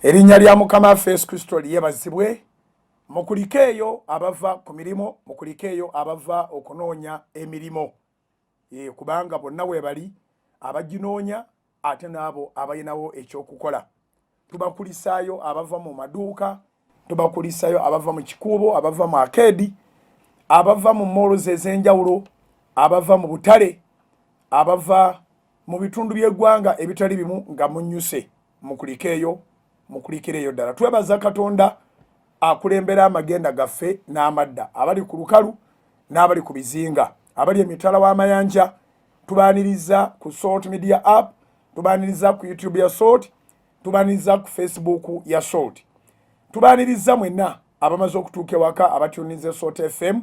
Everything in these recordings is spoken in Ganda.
Erinnya lya Mukama waffe Yesu Kristo lyebazibwe. Mukuliko eyo abava ku mirimo, mukuliko eyo abava okunoonya emirimo. Kubanga bonna webali abaginoonya ate n'abo abalinawo ekyokukola. Tubakulisaayo abava mu maduuka, tubakulisaayo abava mu kikuubo, abava mu akeedi, abava mu malls ez'enjawulo, abava mu butale, abava mu bitundu by'eggwanga ebitali bimu nga munnyuse. Mukuliko eyo, mukulikira eyo ddala. Twebaza Katonda akulembera amagenda gaffe n'amadda, abali ku lukalu n'abali ku bizinga, abali emitala w'amayanja. Tubaaniriza ku Salt Media app, tubaaniriza ku YouTube ya Salt, tubaaniriza ku Facebook ya Salt. Tubaaniriza mwenna abamaze okutuuka ewaka abatyunize Salt FM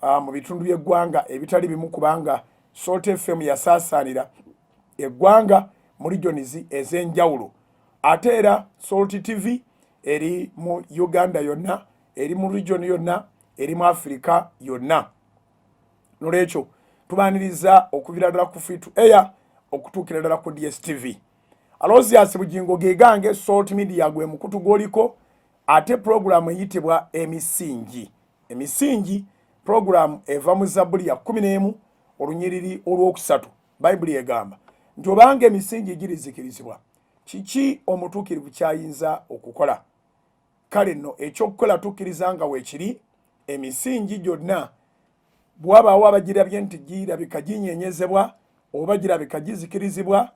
mu bitundu by'eggwanga ebitali bimu, kubanga Salt FM yasaasaanira eggwanga mu regions ez'enjawulo. Ate era Salt TV eri mu Uganda yonna, eri mu region yonna, eri mu Africa yonna. Nolwekyo tubaaniriza okuvira ddala ku Free to Air okutuukira ddala ku DSTV. Alozias bugingo gegange, Salt Media gwe mukutu gwoliko. Ate program eyitibwa Emisingi. Emisingi program eva mu Zabbuli ya 11 olunyiriri olwokusatu. Bayibuli egamba nti obanga emisingi girizikirizibwa, kiki omutuukirivu kyayinza okukola? Kale nno ekyokukola tukkiriza nga weekiri, emisingi gyonna bw'abaawo abagirabye nti girabika ginyenyezebwa oba girabika gizikirizibwa,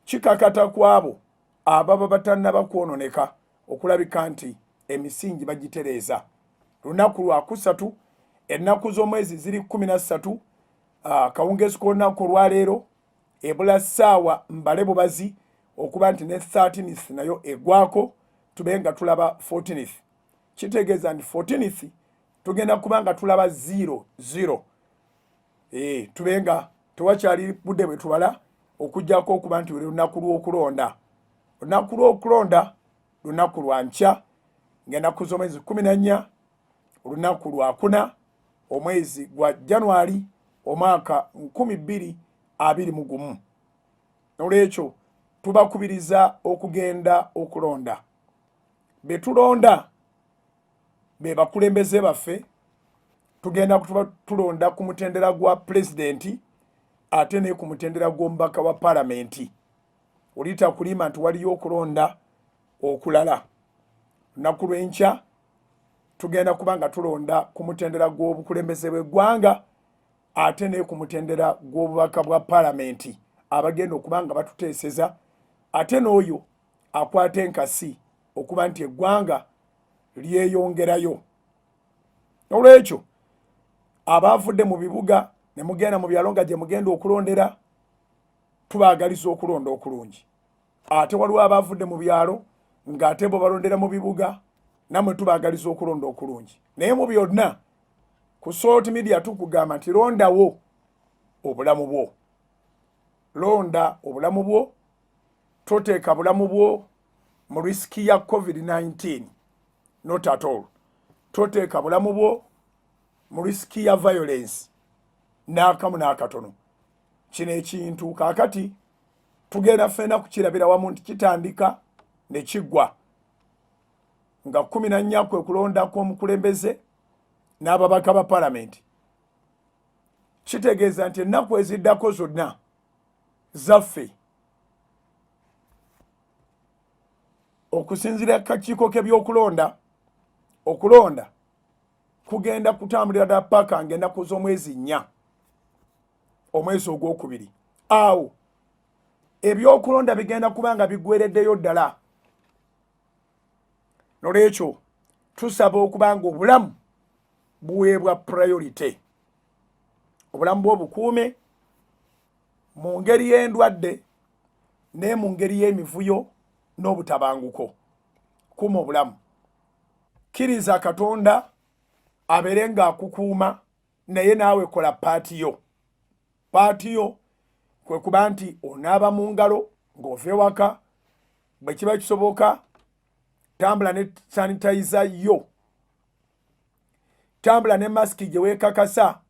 kikakata ku abo ababa batannaba kwononeka okulabika nti emisingi bagitereeza. Lunaku lwa kusatu, ennaku z'omwezi ziri 13, kawungeezi k'olunaku olwaleero ebula ssaawa mbale bubazi okuba nti ne 13th nayo egwako, tube nga tulaba 14th. Kitegeeza nti 14th tugenda kuba nga tulaba 00. Tube nga tewakyali budde bwe tubala okujjako okuba nti lunaku lw'okulonda. Lunaku lw'okulonda lunaku lwa nkya ng'ennaku z'omwezi 14, olunaku lwa 4 omwezi gwa January omwaka 2021. Nolwekyo tubakubiriza okugenda okulonda. Betulonda be bakulembeze baffe. Tugenda tulonda ku mutendera gwa pulezidenti ate ne ku mutendera gw'omubaka wa palamenti. Olita kulima nti waliyo okulonda okulala. Lunaku lw'enkya tugenda kuba nga tulonda ku mutendera gw'obukulembeze bw'eggwanga ate ne ku mutendera gw'obubaka bwa palamenti abagenda okuba nga batuteeseza, ate n'oyo akwata enkasi okuba nti eggwanga lyeyongerayo. Olwekyo abaavudde mu bibuga ne mugenda mu byalo nga gye mugenda okulondera, tubaagaliza okulonda okulungi. Ate waliwo abaavudde mu byalo ng'ate bo balondera mu bibuga, namwe tubaagaliza okulonda okulungi. Naye mu byonna ku Salt Media tukugamba nti londawo obulamu bwo. Londa obulamu bwo, toteeka bulamu bwo mu risiki ya COVID-19. Not at all. Toteeka bulamu bwo mu risiki ya violence n'akamu n'akatono. Kino ekintu kaakati tugenda ffenna kukirabira wamu nti kitandika ne kiggwa. Nga 14 kwe kulonda kw'omukulembeze n'ababaka ba palamenti. Kitegeeza nti ennaku eziddako zonna zaffe okusinziira kakiiko k'ebyokulonda, okulonda kugenda kutambulira ddala paka ng'ennaku z'omwezi 4 omwezi ogwokubiri. Awo ebyokulonda bigenda kuba nga biggwereddeyo ddala. Nolwekyo tusaba okuba nga obulamu buweebwa priority. Obulamu bw'obukuume mu ngeri y'endwadde ne mu ngeri y'emivuyo n'obutabanguko. Kuuma obulamu. Kkiriza Katonda abeere ng'akukuuma, naye naawe kola paati yo. Paati yo kwe kuba nti onaaba mu ngalo ng'ova ewaka, bwe kiba kisoboka tambula ne sanitizer yo, tambula ne masiki gye weekakasa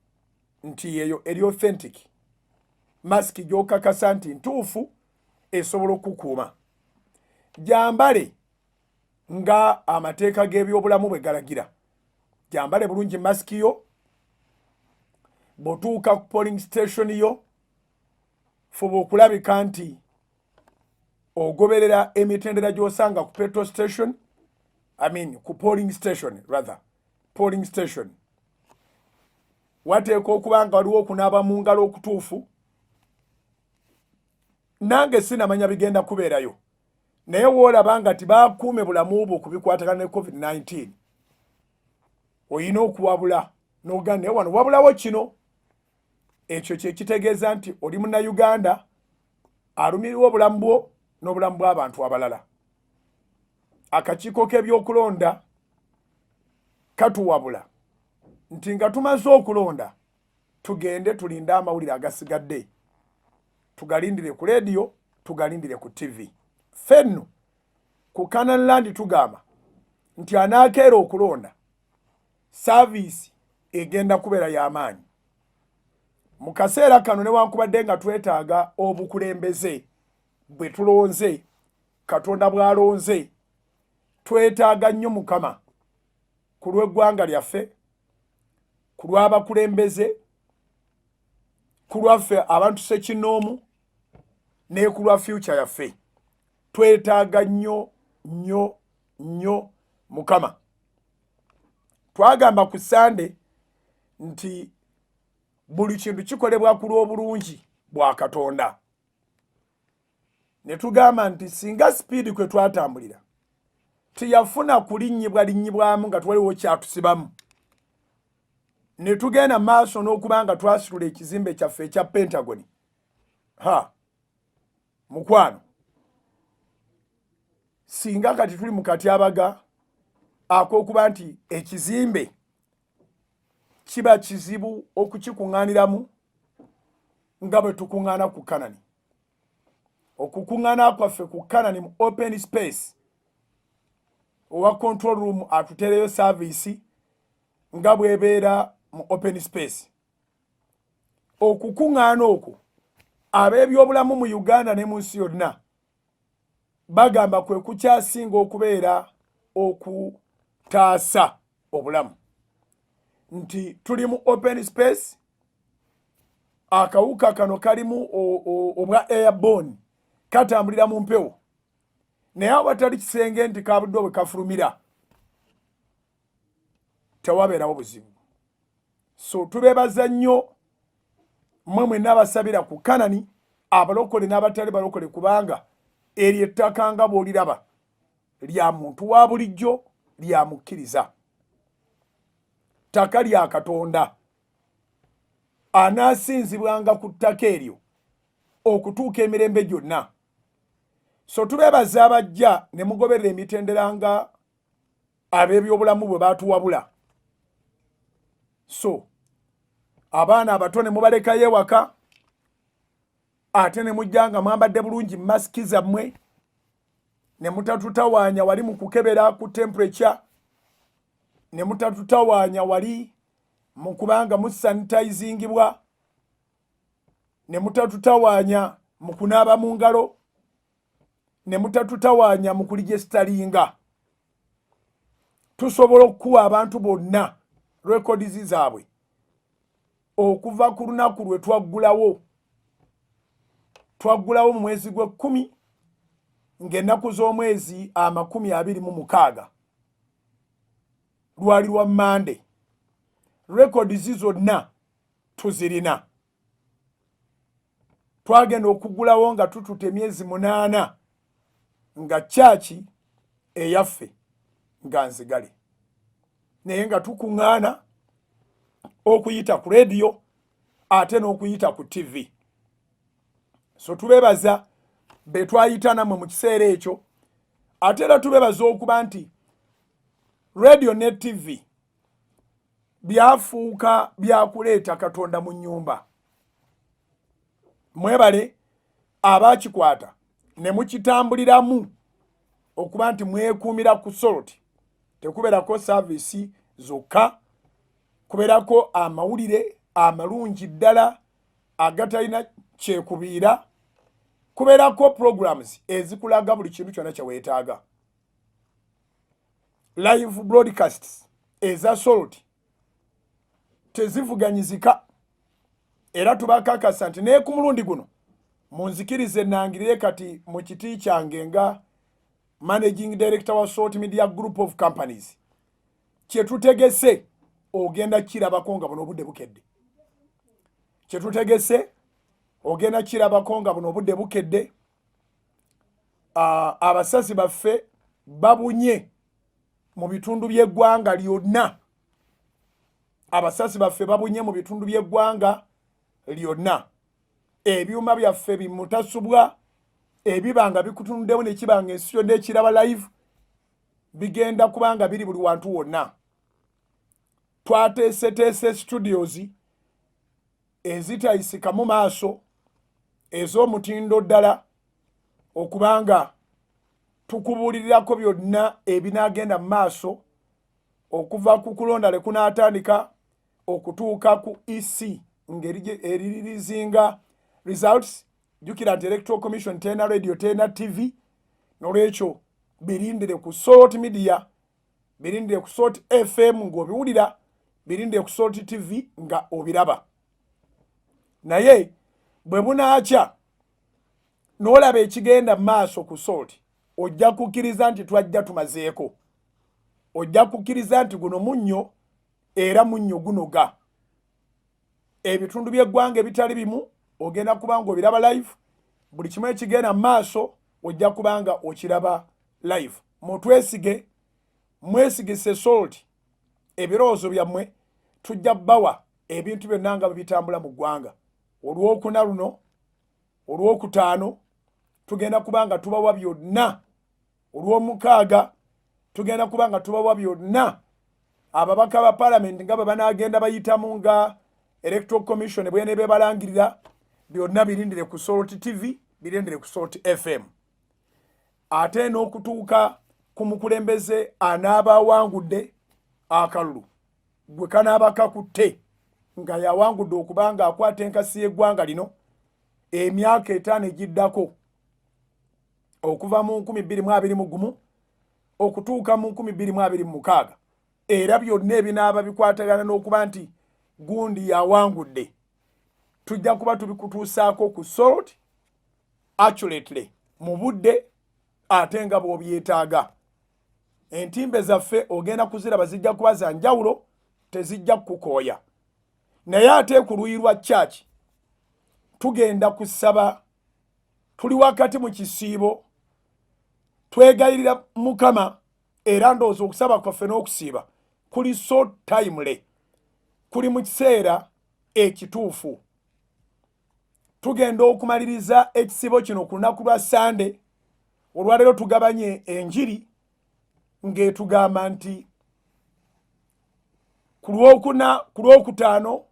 nti yeyo eri authentic, masiki gy'okakasa nti ntuufu esobola okukuuma. Jambale nga amateeka g'ebyobulamu bwe galagira. Jambale bulungi masiki yo, bw'otuuka ku polling station yo, fuba okulabika nti ogoberera emitendera gy'osanga ku petrol station, ku polling station rather, polling station. Wateeka okuba nga waliwo okunaaba mu ngalo okutuufu. Nange sinamanya bigenda kubeerayo, naye woolaba nga tibaakuume bulamu bwo kubikwatagana ne COVID-19, oyina okuwabula n'ogamba naye wano wabulawo kino. Ekyo kye kitegeeza nti oli munnayuganda alumirirwa obulamu bwo n'obulamu bw'abantu abalala. Akakiiko k'ebyokulonda katuwabula nti nga tumaze okulonda tugende tulinde amawulire agasigadde, tugalindire ku leediyo, tugalindire ku TV. Fenno ku Canaan Land tugamba nti anaakeera okulonda saaviisi egenda kubeera y'amaanyi. Mu kaseera kano newankubadde nga twetaaga obukulembeze bwe tulonze, Katonda bw'alonze, twetaaga nnyo Mukama ku lw'eggwanga lyaffe, ku lw'abakulembeze, ku lwaffe abantu ssekinnoomu, ne ku lwa future yaffe. Twetaaga nnyo nnyo nnyo Mukama. Twagamba ku Sande nti buli kintu kikolebwa ku lw'obulungi bwa Katonda. Ne tugamba nti singa sipiidi kwe twatambulira tiyafuna kulinnyibwamu nga twaliwo kyatusibamu, ne tugenda maaso n'okuba nga twasitula ekizimbe kyaffe ekya Pentagon, mukwano, singa kati tuli mu katyabaga ak'okuba nti ekizimbe kiba kizibu okukikuŋŋaaniramu nga bwe tukuŋŋaana ku Kanani. Okukuŋŋaana kwaffe ku Kanani mu open space, owa control room atutereyo service nga bw'ebeera mu open space. Okukuŋŋaana okwo ab'ebyobulamu mu Uganda ne mu nsi yonna bagamba kwe kukyasinga okubeera okutaasa obulamu. Nti tuli mu open space, akawuka kano kalimu obwa airborne, katambulira mu mpewo, naye awatali kisenge nti kabudde bwe kafulumira tewabeerawo buzibu. So tubeebaza nnyo mmwe mwenna abasabira ku Kanani, abalokole n'abatali balokole, kubanga eryo ettaka nga bw'oliraba lya muntu wa bulijjo, lya mukkiriza, ttaka lya Katonda. Anaasinzibwanga ku ttaka eryo okutuuka emirembe gyonna. So tubeebaza abajja ne mugoberera emitendera nga ab'ebyobulamu bwe baatuwabula. So abaana abato ne mubalekayo ewaka, ate ne mujja nga mwambadde bulungi masiki zammwe, ne mutatutawaanya wali mu kukebera ku temperature, ne mutatutawaanya wali mu kubanga musanitizingibwa, ne mutatutawaanya mu kunaaba mu ngalo, ne mutatutawaanya mu kuligestalinga. Tusobola okuwa abantu bonna rekodizi zaabwe okuva ku lunaku lwe twaggulawo mu mwezi gw'Ekkumi ng'ennaku z'omwezi 26 lwali lwa Mande. Rekodizi zonna tuzirina. Twagenda okuggulawo nga tututa emyezi 8 nga chachi eyaffe nga nzigale, naye nga tukuŋŋaana okuyita ku leediyo ate n'okuyita ku TV. So tubeebaza be twayita nammwe mu kiseera ekyo, ate era tubeebaza okuba nti leediyo ne TV byafuuka byakuleeta Katonda mu nnyumba. Mwebale abaakikwata ne mukitambuliramu okuba nti mwekuumira ku Soroti. Tekubeerako saavisi zokka, kubeerako amawulire amalungi ddala agatalina kyekubiira, kubeerako programs ezikulaga buli kintu kyonna kye weetaaga. live broadcasts eza Salt tezivuganyizika era tubakakasa nti ne ku mulundi guno munzikirize nangirire kati mu kiti kyange nga managing director wa Salt Media Group of Companies kyetutegese ogenda kirabako nga buno obudde bukedde kyetutegese ogenda kirabako nga buno obudde bukedde abasasi baffe babunye mu bitundu by'eggwanga lyonna abasasi baffe babunye mu bitundu by'eggwanga lyonna ebyuma byaffe bimutasubwa ebibanga bikutundewo ne kibanga ensiyo n'ekiraba live bigenda kubanga biri buli wantu wonna twateeseteese studios ezitayisika mu maaso ez'omutindo ddala okubanga tukubuulirirako byonna ebinaagenda mu maaso okuva ku kulonda lekunaatandika okutuuka ku EC ng'eririzinga results jukira nti Electoral Commission tena radio tena TV n'olwekyo birindire ku Salt Media birindire ku Salt FM ng'obiwulira birindire ku Salt TV nga obiraba naye bwe bunaakya n'olaba ekigenda mu maaso ku Salt ojja kukkiriza nti twajja tumazeeko ojja kukkiriza nti guno munnyo era munnyo gunoga ebitundu by'eggwanga ebitali bimu ogenda kubanga obiraba live buli kimu ekigenda mu maaso ojja kubanga okiraba live mutwesige mwesigise Salt ebirowoozo byammwe tujja bbawa ebintu byonna nga bitambula mu ggwanga olwokuna luno olwokutaano tugenda kubanga tubawa byonna olw'omukaaga tugenda kubanga tubawa byonna ababaka ba parliament nga bwe banaagenda bayitamu nga Electoral Commission bwene bebalangirira byonna birindire ku Salt TV birindire ku Salt FM ate n'okutuuka ku mukulembeze anaabawangudde akalulu gwe kanaaba kakutte nga yawangudde okubanga akwata enkasi y'eggwanga lino emyaka 5 egiddako okuva mu 2021 okutuuka mu 2026 era byonna ebinaaba bikwatagana n'okuba nti gundi yawangudde tujja kuba tubikutuusaako ku Salt accurately mu budde ate nga bw'obyetaaga entimbe zaffe ogenda kuziraba zijja kuba za njawulo tezijja kukooya naye ate ku luyi lwa church tugenda kusaba tuli wakati mu kisiibo twegayirira Mukama era ndowooza okusaba kwaffe n'okusiiba kuli so timely kuli mu kiseera ekituufu tugenda okumaliriza ekisibo kino ku lunaku lwa Sande olwaleero tugabanye enjiri ng'etugamba nti ku lwokutaano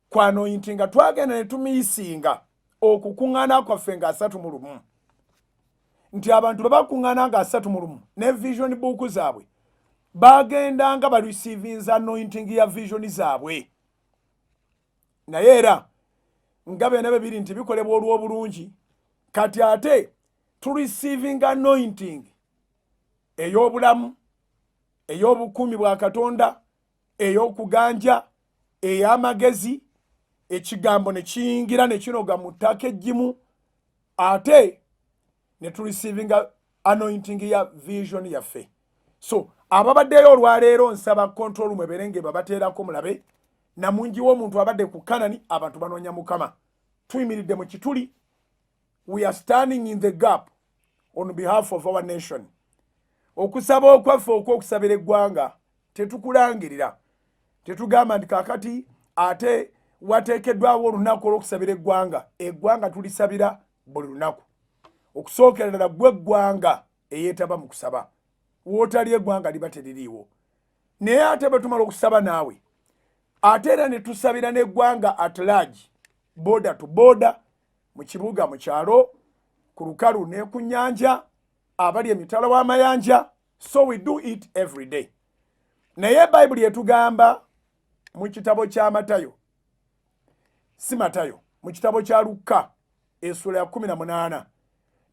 kwanoyintinga twagenda ne tumiisinga okukuŋŋaana kwaffe nga 31 nti abantu babakuŋŋaana nga 31 ne vision book zaabwe bagendanga bareceivinza anointing ya vision zaabwe naye era nga byonna biri nti bikolebwa olw'obulungi kati ate tureceivinga anointing ey'obulamu ey'obukuumi bwa Katonda ey'okuganja ey'amagezi ekigambo ne kiyingira ne kinoga mu ttaka eggimu ate ne tureceivinga anointing ya vision yaffe so ababaddeyo olwaleero nsaba control room eberenge babateerako mulabe namungi w'omuntu abadde ku Kanani abantu banoonya Mukama tuyimiridde mu kituli we are standing in the gap on behalf of our nation okusaba okwaffe okwokusabira eggwanga tetukulangirira tetugamba nti kakati ate wateekeddwawo olunaku olw'okusabira eggwanga tulisabira buli lunaku okusookerera gwe eggwanga eyeetaba mu kusaba wootali eggwanga liba teririiwo naye ate bwe tumala okusaba naawe ate era ne tusabira n'eggwanga at large border to border mu kibuga mu kyalo ku lukalu ne ku nnyanja abali emitala w'amayanja so we do it every day naye Bayibuli etugamba mu kitabo kya Matayo si Matayo mu kitabo kya Luka essula ya 18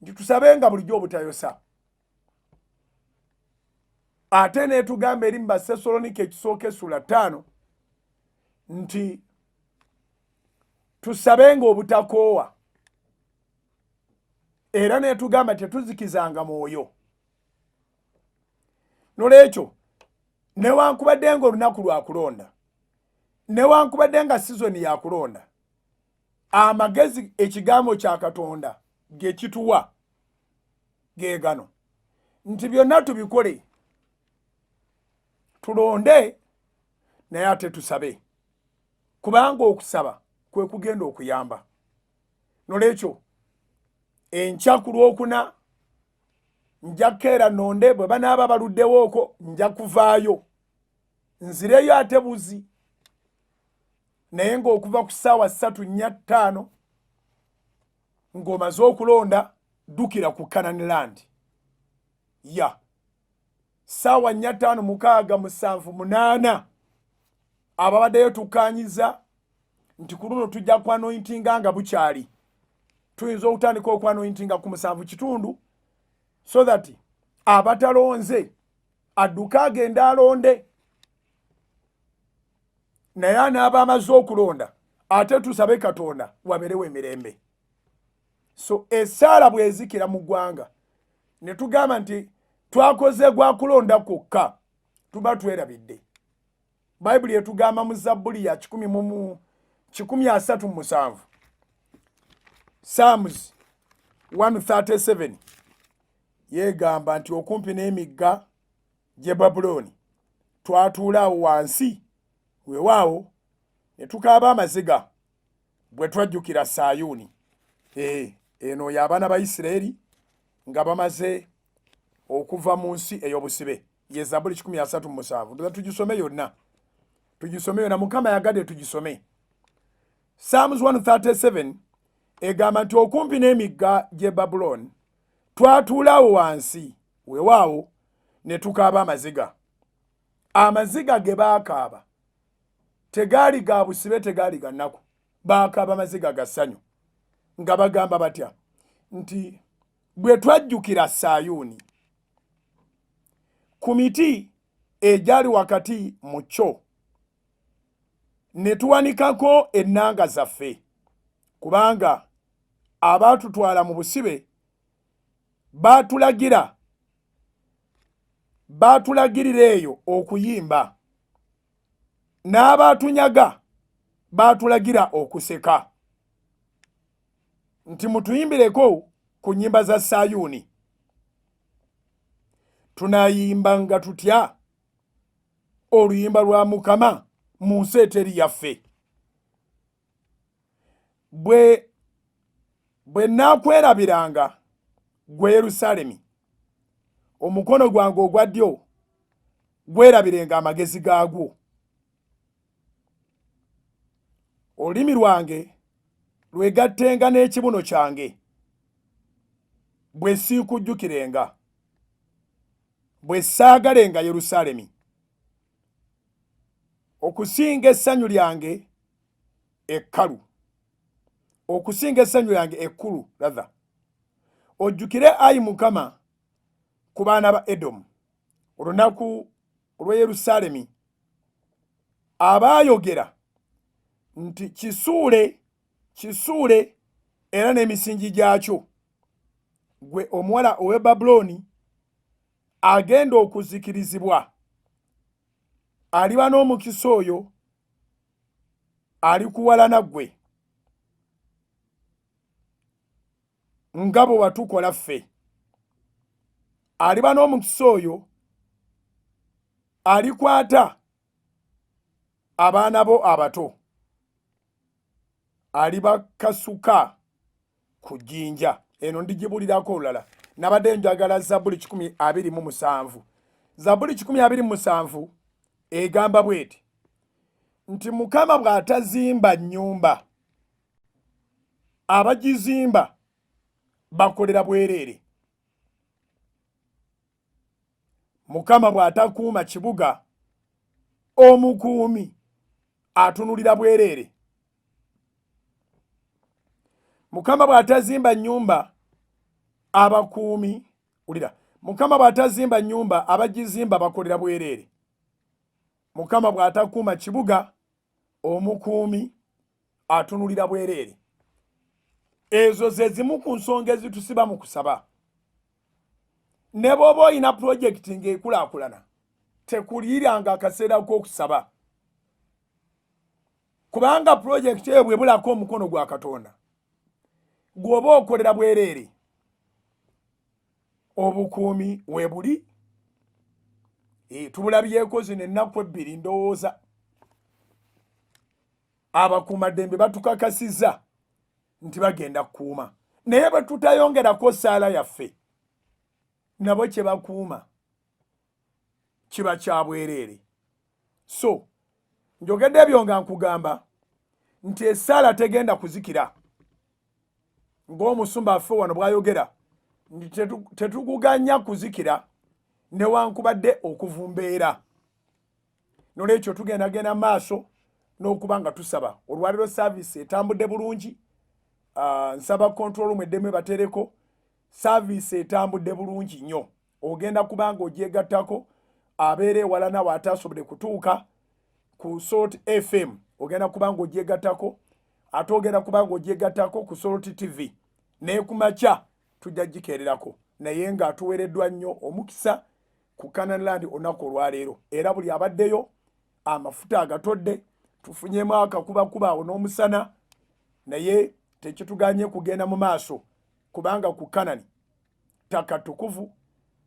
nti tusabenga bulijjo obutayosa ate netugamba eri mu Basessalonike ekisooka essula 5 nti tusabenga obutakoowa era netugamba tetuzikizanga mwoyo. Nolwekyo newankubadde nga olunaku lwakulonda, newankubadde nga sizoni yakulonda, amagezi ekigambo kya Katonda ge kituwa ge gano nti byonna tubikole, tulonde naye ate tusabe, kubanga okusaba kwe kugenda okuyamba. Nolwekyo enkya ku Lwokuna nja kukeera nonde, bwe banaaba baluddewo okwo nja kuvaayo nzireyo ate buzi, naye ng'okuva ku ssaawa 3:45 ng'omaze okulonda ddukira ku Canaan Land. Ssaawa 4, 5, 6, 7, 8 ababaddeyo tukkaanyiza nti ku luno tujja kwanointinga nga bukyali. Tuyinza okutandika okwanointinga ku 7 so that abatalonze adduka agenda alonde, naye anaaba amaze okulonda ate tusabe Katonda waberewo emirembe. So essaala bwezikira mu ggwanga ne tugamba nti twakoze gwa kulonda kwokka, tuba twerabidde. Bayibuli etugamba mu Zabbuli ya 137 Psalms 137 yegamba nti okumpi n'emigga gye Babuloni twatuula awo wansi, weewaawo ne tukaaba amaziga bwe twajjukira Sayuuni. Eno y'abaana ba Isirayiri nga bamaze okuva mu nsi ey'obusibe, ye Zabbuli 137. Tugisome yonna, Mukama yagadde tugisome. Psalms 137 egamba nti okumpi n'emigga gye Babuloni twatuulaawo wansi, weewaawo ne tukaaba amaziga. Amaziga ge baakaaba tegaali ga busibe, tegaali ga nnaku, baakaaba amaziga ga ssanyu, nga bagamba batya nti bwe twajjukira Sayuuni, ku miti egyali wakati mu kyo ne tuwanikako ennanga zaffe, kubanga abaatutwala mu busibe baatulagirira eyo okuyimba, n'abaatunyaga baatulagira okuseka, nti mutuyimbireko ku nnyimba za Sayuuni. Tunayimbanga tutya oluyimba lwa Mukama mu nsi eteri yaffe? Bwe nnaakwerabiranga gwe Yerusaalemi, omukono gwange ogwa ddyo gwerabirenga amagezi gaagwo. Olulimi lwange lwegattenga n'ekibuno kyange, bwe siikujjukirenga, bwe saagalenga Yerusaalemi. Okusinga essanyu lyange ekkalu, okusinga essanyu lyange ekkulu, ojjukire Ayi Mukama ku baana ba Edomu, olunaku olw'e Yerusaalemi abaayogera nti kisuule era n'emisingi gyakyo, gwe omuwala ow'e Babuloni agenda okuzikirizibwa. Aliba n'omukisa oyo alikuwalana ggwe nga bwe watukola ffe. Aliba n'omukisa oyo alikwata abaana bo abato, alibakasuka ku jjinja. Eno ndigibulirako olulala. Nabadde njagala Zabbuli 127. Zabbuli 127 egamba bweti nti Mukama bw'atazimba nnyumba, abagizimba bakolera bwereere. Mukama bw'atakuuma kibuga, omukuumi atunulira bwereere. Mukama bw'atazimba nnyumba, abakuumi, ulira, Mukama bw'atazimba nnyumba abagizimba bakolera bwerere. Mukama bw'atakuuma kibuga omukuumi atunulira bwerere. Ezo ze zimu ku nsonga ezitusiba mu kusaba. Ne bw'oba olina pulojekiti ng'ekulaakulana tekuliranga akaseera k'okusaba. Kubanga pulojekiti eyo bw'ebulako omukono gwa Katonda gw'oba okolera bwerere obukuumi weebuli. Tubulabyeko zino ennaku ebbiri ndowooza abakuumaddembe batukakasizza nti bagenda kukuuma, naye bwe tutayongerako ssaala yaffe nabo kye bakuuma kiba kya bwereere. So njogedde ebyo nga nkugamba nti essaala tegenda kuzikira ng'omusumba affe wano bw'ayogera nti tetuguganya kuzikira newankubadde okuvumbeera. Nolwekyo tugendagenda maaso n'okuba nga tusaba. Olwaliro saaviisi etambudde bulungi. Nsaba control room eddemu batereko saaviisi etambudde bulungi nnyo. Ogenda kubanga ogyegattako abeera ewala nawe ataasobole kutuuka ku Salt FM. Ogenda kubanga ogyegattako ate ogenda kubanga ogyegattako ku Salt TV. Naye ku makya tujja gikererako naye ng'atuweereddwa nnyo omukisa ku Canaan Land olunaku olwaleero. Era buli abaddeyo amafuta agatodde tufunyemu akakubakuba awo n'omusana, naye tekituganye kugenda mu maaso kubanga ku Canaan ttaka ttukuvu.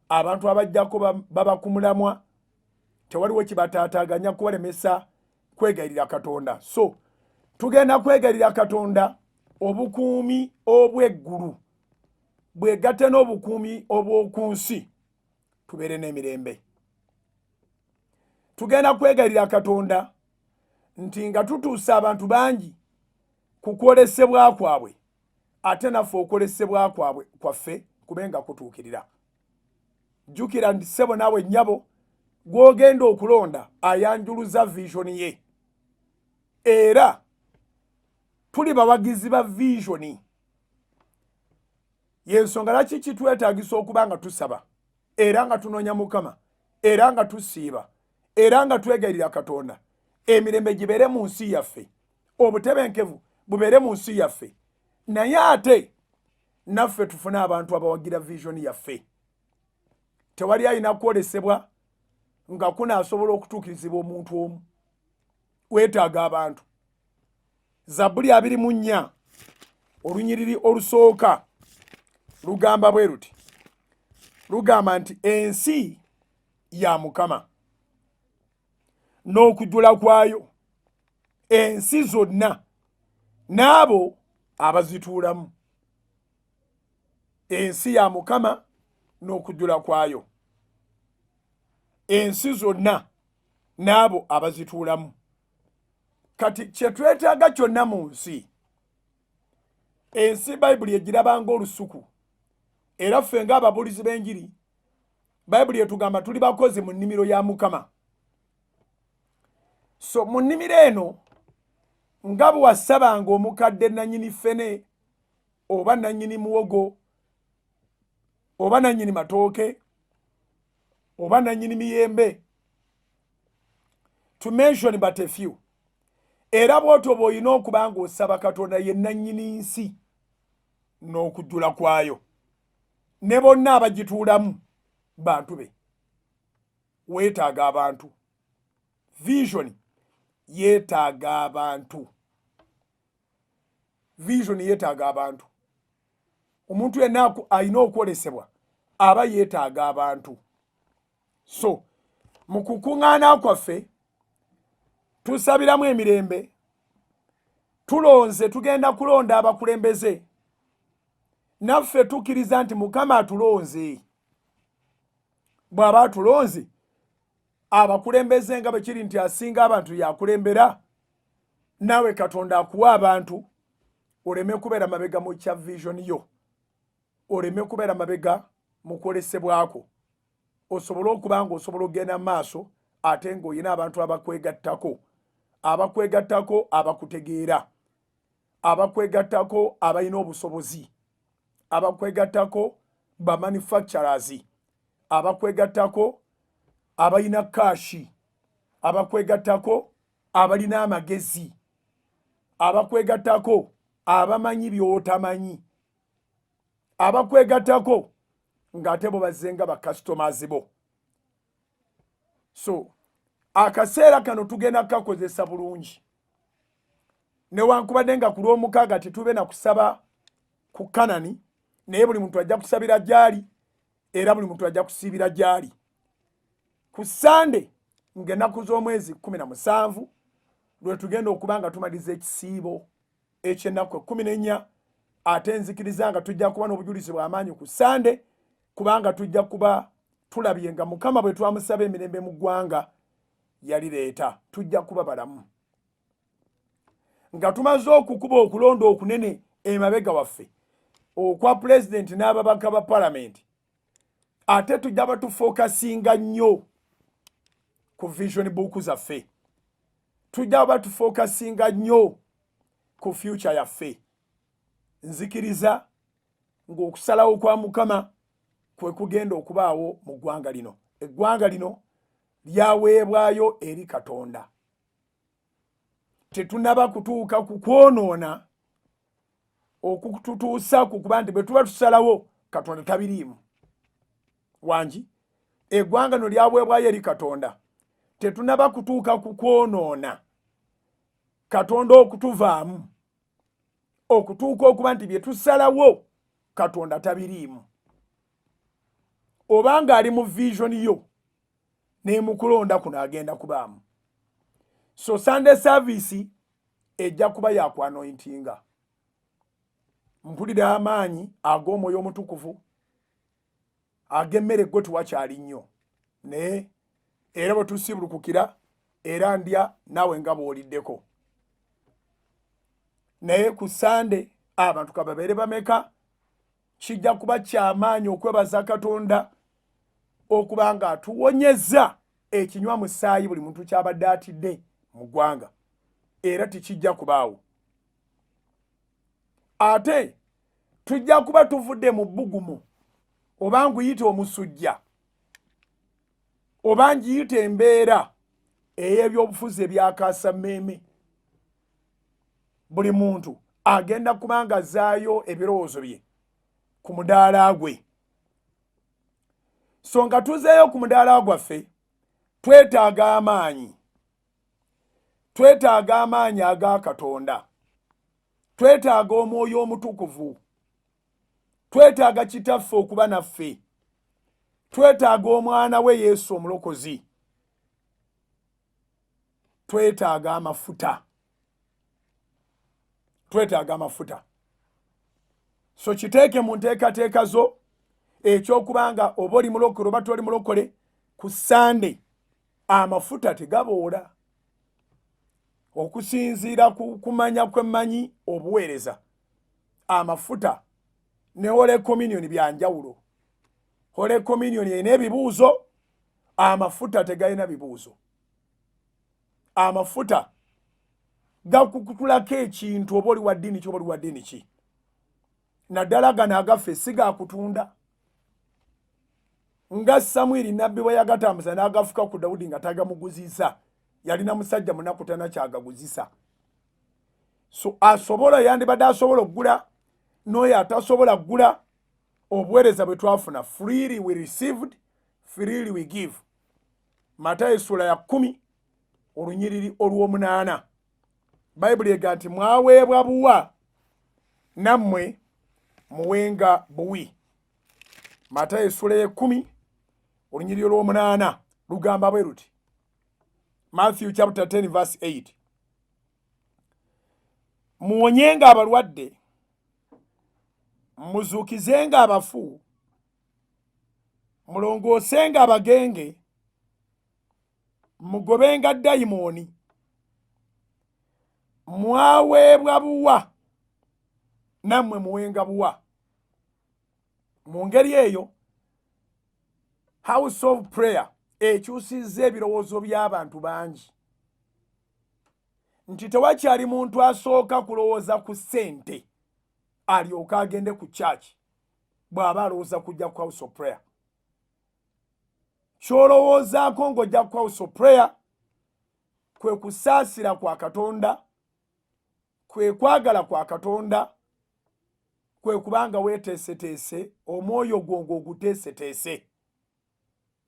Abantu abajjako baba ku mulamwa, tewaliwo kibataataaganya kubalemesa kwegayirira Katonda. So tugenda kwegayirira Katonda obukuumi obw'eggulu bwegatte n'obukuumi obw'oku nsi tubeere n'emirembe. Tugenda kwegayirira Katonda nti nga tutuusa abantu bangi ku kwolesebwa kwabwe ate naffe okwolesebwa kwabwe kwaffe kubenga kutuukirira. Jjukira nti ssebo naawe nnyabo gw'ogenda okulonda ayanjuluza vision ye, era tuli bawagizi ba vision. Yensonga laki kitwetaagisa okuba nga tusaba era nga tunoonya Mukama era nga tusiiba era nga twegayirira Katonda emirembe gibeere mu nsi yaffe, obutebenkevu bubeere mu nsi yaffe, naye ate naffe tufune abantu abawagira vision yaffe. Tewali alina kwolesebwa nga kunaasobola okutuukirizibwa omuntu omu. Weetaaga abantu. Zabbuli 24 olunyiriri olusooka lugamba bwe luti, lugamba nti ensi ya Mukama n'okujjula kwayo, ensi zonna n'abo abazituulamu. Ensi ya Mukama n'okujjula kwayo, ensi zonna n'abo abazituulamu. Kati kye twetaaga kyonna mu nsi, ensi Bayibuli egirabanga olusuku, era ffe ng'ababuulizi b'enjiri Bayibuli etugamba tuli bakozi mu nnimiro ya Mukama. So mu nnimiro eno nga bwe wasabanga omukadde nannyini ffene oba nannyini muwogo oba nannyini matooke oba nannyini miyembe, to mention but a few. Era bw'otyo bw'olina okuba ng'osaba Katonda ye nannyini nsi n'okujjula kwayo, ne bonna abagituulamu bantu be. Weetaaga abantu. Vision yeetaaga abantu. Vision yeetaaga abantu. Omuntu yenna alina okwolesebwa aba yeetaaga abantu. So mu kukuŋŋaana kwaffe tusabiramu emirembe, tulonze tugenda kulonda abakulembeze, naffe tukkiriza nti Mukama atulonze. Bw'aba atulonze, abakulembeze nga bwe kiri nti asinga abantu yakulembera, naawe Katonda akuwa abantu oleme kubeera mabega mu kya vision yo, oleme kubeera mabega mu kwolesebwako, osobole okuba nga osobola okugenda mu maaso ate ng'olina abantu abakwegattako, abakutegeera, abakwegattako abalina obusobozi, abakwegattako ba manufacturers, abakwegattako abalina kashi, abakwegattako abalina amagezi, abakwegattako abamanyi by'otamanyi, abakwegattako ng'ate bo bazzenga bakasitomazi bo. So akaseera kano tugenda kukakozesa bulungi, newankubadde nga ku lw'omukaaga tetube na kusaba ku Kanani, naye buli muntu ajja kusabira gy'ali era buli muntu ajja kusiibira gy'ali. Ku Sande ng'ennaku z'omwezi 17 lwe tugenda okuba nga tumaliza ekisiibo eky'ennaku 14, ate nzikiriza nga tujja kuba n'obujulizi bw'amaanyi ku Sande, kubanga tujja kuba tulabye nga Mukama bwe twamusaba emirembe mu ggwanga yalireeta, tujja kuba balamu. Nga tumaze okukuba okulonda okunene emabega waffe okwa pulezidenti n'ababaka ba palamenti, ate tujja batufokasinga nnyo ku vision book zaffe, tujja batufokasinga nnyo ku future yaffe. Nzikiriza ng'okusalawo kwa Mukama kwe kugenda okubaawo mu ggwanga lino. Eggwanga lino lyaweebwayo eri Katonda. Tetunaba kutuuka ku kwonoona okututuusa ku kuba nti bwe tuba tusalawo Katonda tabiriimu. Wangi eggwanga lino lyaweebwayo eri Katonda. Tetunaba kutuuka ku kwonoona Katonda okutuvaamu, okutuuka okuba nti bye tusalawo Katonda tabiriimu. Obanga ali mu vision yo ne mukulonda kuno agenda kubaamu. So Sunday service ejja kuba ya kwanointinga. Mpulira amaanyi ag'Omwoyo Omutukuvu ag'emmere gwe tuwakyali nnyo, naye era bwe tusibulukukira era ndya naawe nga bw'oliddeko. Naye ku Sande abantu kababeere bameka, kijja kuba kyamaanyi okwebaza Katonda okuba nga atuwonyezza ekinywa musaayi buli muntu kyabadde atidde mu ggwanga, era tikijja kubaawo. Ate tujja kuba tuvudde mu bbugumu, oba nguyite omusujja, oba ngiyite embeera ey'ebyobufuzi ebyakaasa mmeeme. Buli muntu agenda kuba nga azzaayo ebirowoozo bye ku mudaala gwe. So nga tuzeeyo ku mudaala gwaffe, twetaaga amaanyi. Twetaaga amaanyi aga Katonda. Twetaaga Omwoyo Omutukuvu. Twetaaga Kitaffe okuba naffe. Twetaaga Omwana we Yesu Omulokozi. Twetaaga amafuta. Twetaaga amafuta. So kiteeke mu nteekateeka zo ekyokubanga oba oli mulokole oba toli mulokole, ku Sande amafuta tegaboola. Okusinziira ku kumanya kwemmanyi obuweereza, amafuta ne Holy Communion bya njawulo. Holy Communion erina ebibuuzo, amafuta tegalina bibuuzo. Amafuta gakukutulako ekintu oba oli wa ddiini ki oba oli wa ddiini ki. Naddala gano agaffe si gakutunda. Nga Samwiri nnabbi bwe yagatambuza n'agafuka ku Dawudi nga tagamuguzizza, yalina musajja munakutana kyagaguzisa. So asobola, yandibadde asobola okugula, n'oyo atasobola kugula. Obuweereza bwe twafuna, freely we received, freely we give. Matayo essula ya 10 olunyiriri olw'omunaana. Bayibuli ega nti mwaweebwa buwa nammwe muwenga buwi. Matayo essula ya 10 olunyiriri olw'omunaana lugamba bwe luti. Matthew chapter 10 verse 8. Muwonyenga abalwadde, muzuukizenga abafu, mulongoosenga abagenge, mugobenga dayimooni. Mwaweebwa buwa nammwe muwenga buwa. Mu ngeri eyo house of prayer ekyusizza ebirowoozo by'abantu bangi, nti tewakyali muntu asooka kulowooza ku ssente alyoka agende ku church bw'aba alowooza kujja ku house of prayer. kyolowoozaako ng'ojja kukwawusa prayer kwe kusaasira kwa Katonda, kwe kwagala kwa Katonda, kwe kubanga weeteeseteese omwoyo gwo ng'oguteeseteese.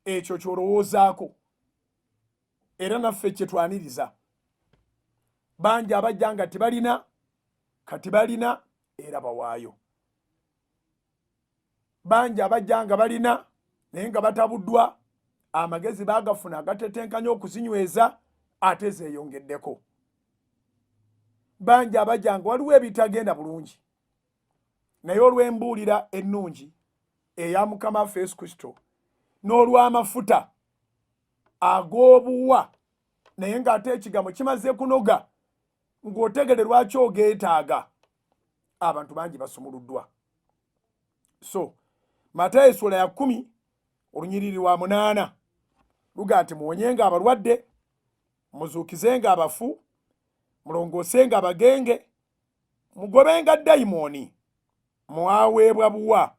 Ekyo kyolowoozaako. Era naffe kyetwaniriza. Bangi abajja nga tebalina, kati balina era bawaayo. Bangi abajja nga balina naye nga batabuddwa, amagezi baagafuna agatetenkanya okuzinyweza ate zeeyongeddeko. Bangi abajja nga waliwo ebitagenda bulungi, naye olw'embuulira ennungi eya Mukama waffe Yesu Kristo n'olw'amafuta ag'obuwa, naye ng'ate ekigambo kimaze kunoga ng'otegere lwaki ogeetaaga, abantu bangi basumuluddwa. So Matayo sura ya 10 olunyiriri lwa 8 luga nti muwonyenga abalwadde, muzuukizenga abafu, mulongoosenga abagenge, mugobenga dayimooni, mwaweebwa buwa,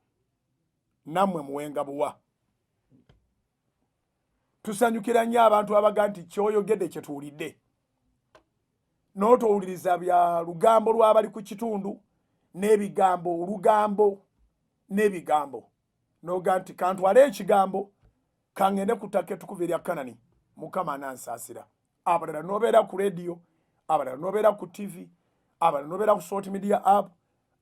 nammwe muwenga buwa. Tusanyukira nnyo abantu abaga nti kyoyogedde kyetuwulidde, n'otowuliriza bya lugambo lw'abali ku kitundu n'ebigambo, olugambo n'ebigambo, noga nti kantwale ekigambo kangende ku ttaka ettukuvu erya Kanani, Mukama anansaasira. Abalala nobeera ku rediyo, abalala nobeera ku TV, abalala nobeera ku social media app,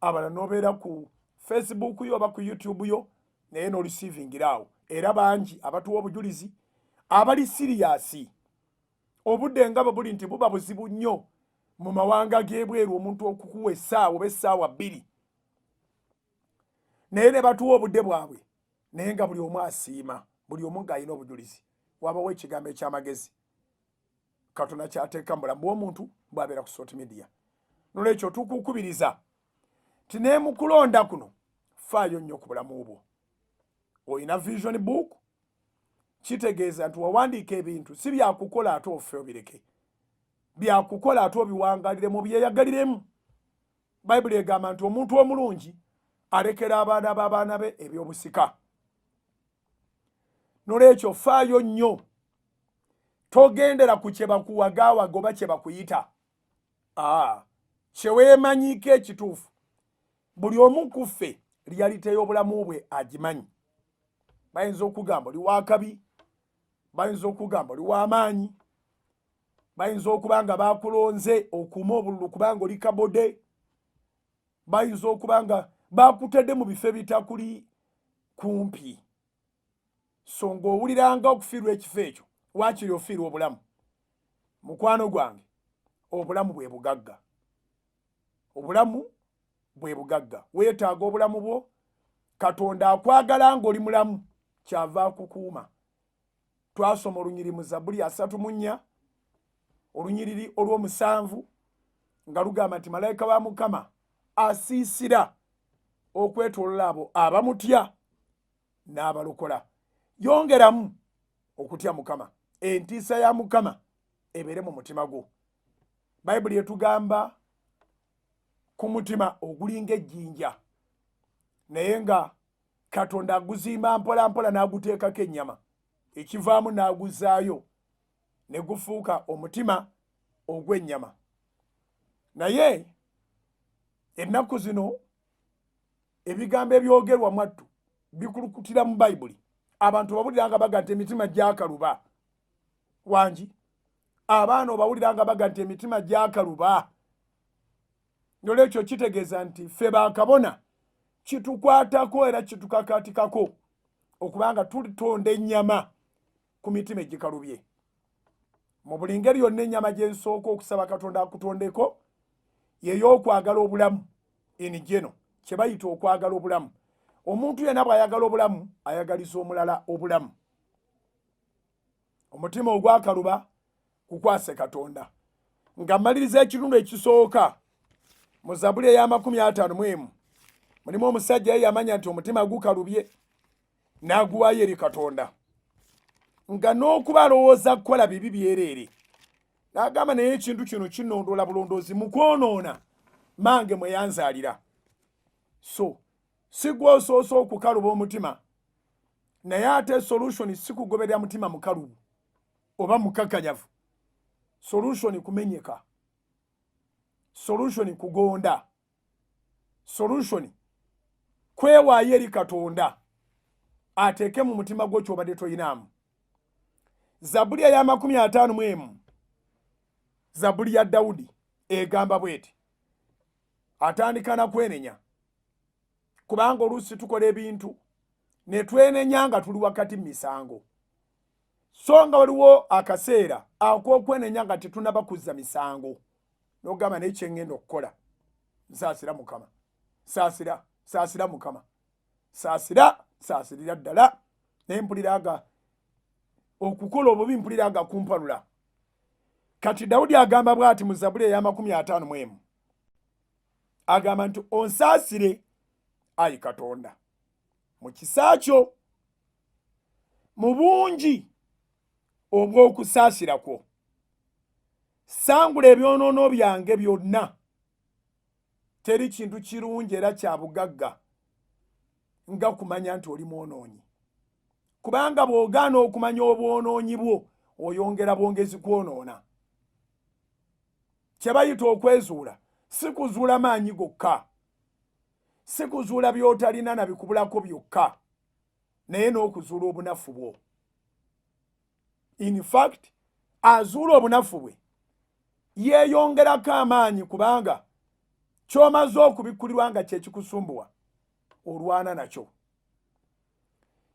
abalala nobeera ku Facebook yo oba ku YouTube yo, naye n'olisivingiraawo. Era bangi abatuwa obujulizi abali siriyasi. Obudde nga bwe buli nti buba buzibu nnyo mu mawanga g'ebweru omuntu okukuwa essaawa oba essaawa 2, naye ne batuwa obudde bwabwe, naye nga buli omu asiima, buli omu ng'alina obujulizi. Wabawo ekigambo eky'amagezi Katonda kyateeka mu bulamu bw'omuntu bw'abeera ku social media. Nolwekyo tukukubiriza ti ne mu kulonda kuno faayo nnyo ku bulamu bwo. Oyina vision book, kitegeeza nti wawandiika ebintu si byakukola ate ofe obireke, byakukola ate obiwangaliremu, byeyagaliremu. Bayibuli egamba nti omuntu omulungi alekera abaana b'abaana be ebyobusika. Nolwekyo faayo nnyo, togendera ku kye bakuwagaawaga oba kye bakuyita. Kye weemanyiiko ekituufu. Buli omu ku ffe realite y'obulamu bwe agimanyi. Bayinza okugamba oli wa kabi, bayinza okugamba oli w'amaanyi, bayinza okuba nga baakulonze okuuma obululu kubanga oli kabode, bayinza okuba nga baakutadde mu bifo ebitakuli kumpi. So ng'owuliranga okufiirwa ekifo ekyo, waakiri ofiirwa obulamu. Mukwano gwange, obulamu bwe bugagga. Obulamu bwe bugagga. Weetaaga obulamu bwo, Katonda akwagala ng'oli mulamu, kyava akukuuma. Twasoma olunyiriri mu Zabbuli 34 olunyiriri olw'omusanvu nga lugamba nti malayika wa Mukama asiisira okwetoolola abo abamutya n'abalokola. Yongeramu okutya Mukama, entiisa ya Mukama ebeere mu mutima gwo. Bayibuli etugamba ku mutima ogulinga ejjinja, naye nga Katonda aguzimba mpola mpola n'aguteekako ennyama, ekivaamu n'aguzaayo ne gufuuka omutima ogw'ennyama. Naye ennaku zino ebigambo ebyogerwa mwattu bikulukutira mu Bayibuli. Abantu bawuliranga baga nti emitima gyakaluba. Wangi abaana obawuliranga baga nti emitima gyakaluba. Nolwekyo kitegeeza nti ffe bakabona kitukwatako era kitukakatikako okubanga tulitonda ennyama ku mitima egikalubye. Mu buli ngeri yonna ennyama gye nsooka okusaba Katonda akutondeko y'ey'okwagala obulamu enigeno, kye bayita okwagala obulamu. Omuntu yenna bw'ayagala obulamu ayagaliza omulala obulamu. Omutima ogwakaluba kukwase Katonda. Nga mmaliriza ekitundu ekisooka mu Zabbuli eya 51 mulimu omusajja ye yamanya nti omutima gukalubye n'aguwaayo eri Katonda, nga n'okuba alowooza kukola bibi byereere. N'agamba naye ekintu kino kinondoola bulondoozi mu kwonoona mange mwe yanzaalira. So si gwe osoose okukaluba omutima naye ate solution si kugoberera mutima mukalubu oba mukakanyavu. Solution kumenyeka, solution kugonda, solution kwewaayo eri Katonda ateeke mu mutima gwo kyobadde toyinaamu. Zabuli ya 51 Zabuli ya Dawudi egamba bweti, atandika na kwenenya, kubanga oluusi tukola ebintu ne twenenya nga tuli wakati mu misango, so nga waliwo akaseera ak'okwenenya nga tetunaba kuzza misango n'ogamba naye kye ngenda okukola nsaasira Mukama, saasira Mukama, saasirira ddala, naye mpuliraga okukola obubi, mpuliraga kumpalula. Kati Dawudi agamba bw'ati mu Zabuli ya 51 agamba nti onsaasire ayi Katonda mu kisa kyo, mu bungi obw'okusaasira kwo, sangula ebyonoono byange byonna. Teri kintu kirungi era kya bugagga nga kumanya nti oli mwonoonyi, kubanga bw'ogaana okumanya obwonoonyi bwo oyongera bwongezi kwonoona. Kye bayita okwezuula si kuzuula maanyi gokka, si kuzuula by'otalina na bikubulako byokka, naye n'okuzuula obunafu bwo. In fact, azuula obunafu bwe yeeyongerako amaanyi, kubanga ky'omaze okubikkulirwa nga kye kikusumbuwa olwana nakyo.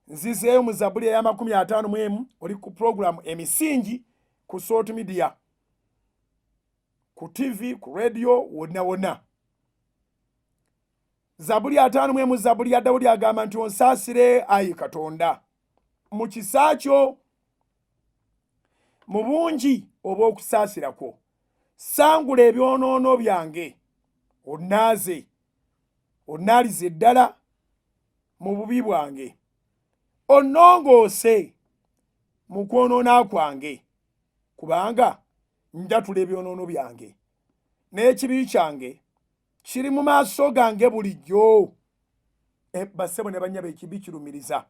Nzizeeyo mu Zabuli ya 51 oli ku program emisingi ku social media, ku TV, ku radio, wonna wonna. Zabuli ya 51 Zabuli ya Dawudi agamba nti onsaasire ayi Katonda mu kisa kyo, mu bungi obw'okusaasira kwo, sangula ebyonoono byange, onnaaze, onnaalize ddala mu bubi bwange, onnongoose mu kwonoona kwange, kubanga njatula ebyonoono byange, n'ekibi kyange kiri mu maaso gange bulijjo. Bassebo ne bannyaba, ekibi kirumiriza,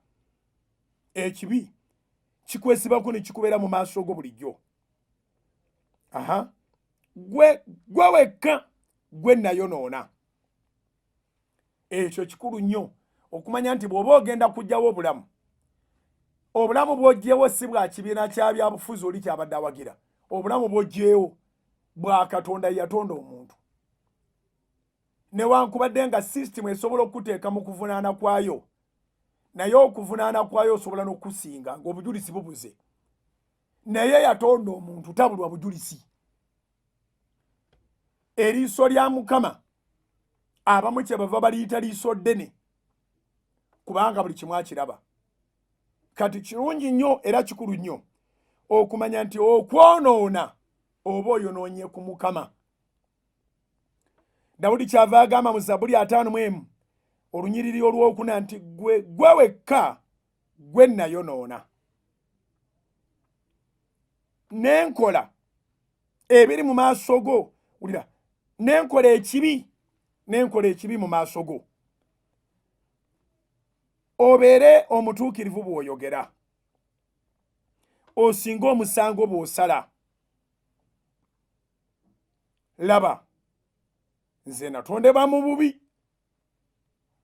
ekibi kikwesibako ne kikubeera mu maaso go bulijjo. Gwe wekka gwe nayonoona. Ekyo kikulu nnyo okumanya nti bw'oba ogenda kujjawo obulamu bw'ogyewo si bwa kibiina kya byabufuzi oli kyabadde awagira. Obulamu bw'ogyewo bwa Katonda yatonda omuntu, newankubadde nga sisitimu esobola okuteeka mu kuvunaana kwayo, naye okuvunaana kwayo osobola n'okusinga ng'obujulizi bubuze, naye yatonda omuntu tabulwa bujulizi. Eriiso lya Mukama abamu kyebava baliyita liiso ddene, kubanga buli kimu akiraba. Kati kirungi nnyo era kikulu nnyo okumanya nti okwonoona oba oyonoonye ku Mukama. Dawudi kyava agamba mu Zabuli 51 olunyiriri olwokuna nti gwe wekka gwe nayonoona, n'enkola ebiri mu maaso go, wulira, n'enkola ekibi mu maaso go. Obeere omutuukirivu bw'oyogera, osinga omusango bw'osala. Laba, nze natondebwa mu bubi.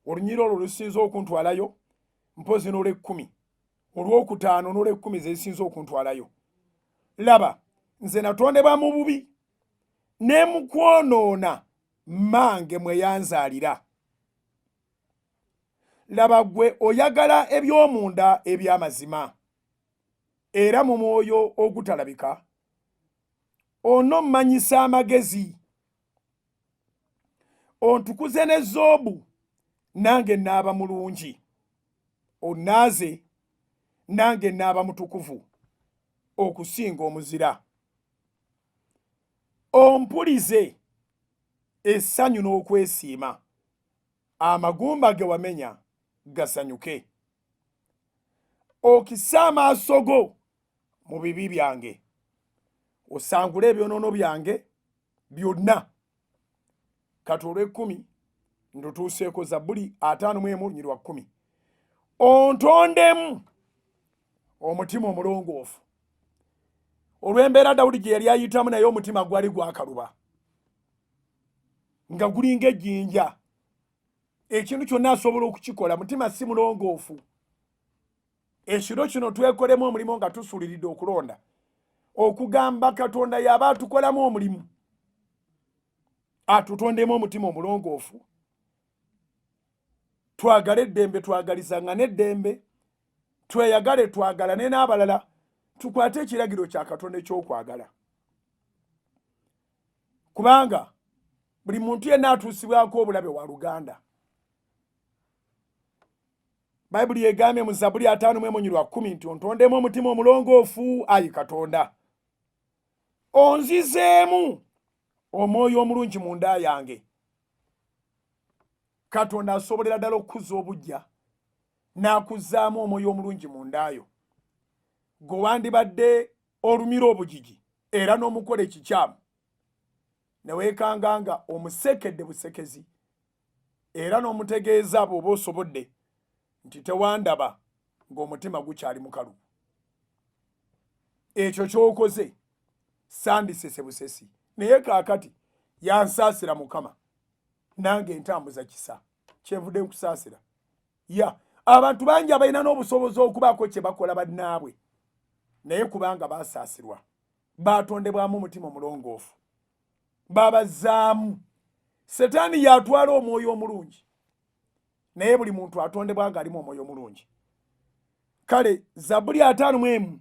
Olunyiri olwo lusinza okuntwalayo, mpozi n'olw'ekkumi, olwokutaano n'olw'ekkumi ze zisinza okuntwalayo. Laba, nze natondebwa mu bubi, ne mu kwonoona mmange mwe yanzaalira. Laba, gwe oyagala eby'omunda eby'amazima, era mu mwoyo ogutalabika onommanyisa amagezi. Ontukuze ne zoobu, nange naaba mulungi. Onnaaze, nange naaba mutukuvu okusinga omuzira. Ompulize essanyu n'okwesiima, amagumba ge wamenya gasanyuke. Okisse amaaso go mu bibi byange, osangule ebyonoono byange byonna. Kati olw'ekkumi ndutuuseeko Zabuli 51 lunyiri lwa 10. ontondemu omutima omulongoofu olw'embeera Dawudi gye yali ayitamu naye omutima gwali gwakaluba nga gulinga ejjinja ekintu kyonna asobola okukikola mutima si mulongoofu ekiro kino twekolemu omulimu nga tusuuliridde okulonda okugamba Katonda yaba atukolamu omulimu atutondemu omutima omulongoofu twagala eddembe twagalizanga n'eddembe tweyagale twagalane n'abalala tukwate ekiragiro kya Katonda ekyokwagala kubanga buli muntu yenna atuusibwako obulabe wa luganda Bayibuli egambye mu Zaburi 5:10 nti ontondemu omutima omulongoofu ayi Katonda onzizeemu omwoyo omulungi mu nda yange. Katonda asobolera ddala okukuzza obujja n'akuzaamu omwoyo omulungi mu ndayo gwe wandibadde olumira obugigi era n'omukola ekikyamu ne weekanga nga omusekedde busekezi era n'omutegeeza bw'oba osobodde nti tewandaba ng'omutima gukyali mukalu. Ekyo ky'okoze sandisese busesi naye kaakati yansaasira Mukama nange ntambuza kisa kyenvudde nkusaasira. Abantu bangi abalina n'obusobozi okubaako kye bakola bannaabwe naye kubanga baasaasirwa baatondebwamu omutima omulongoofu babazaamu. Setaani yatwala omwoyo omulungi naye buli muntu atondebwa ng'alimu omwoyo omulungi. Kale Zaburi 5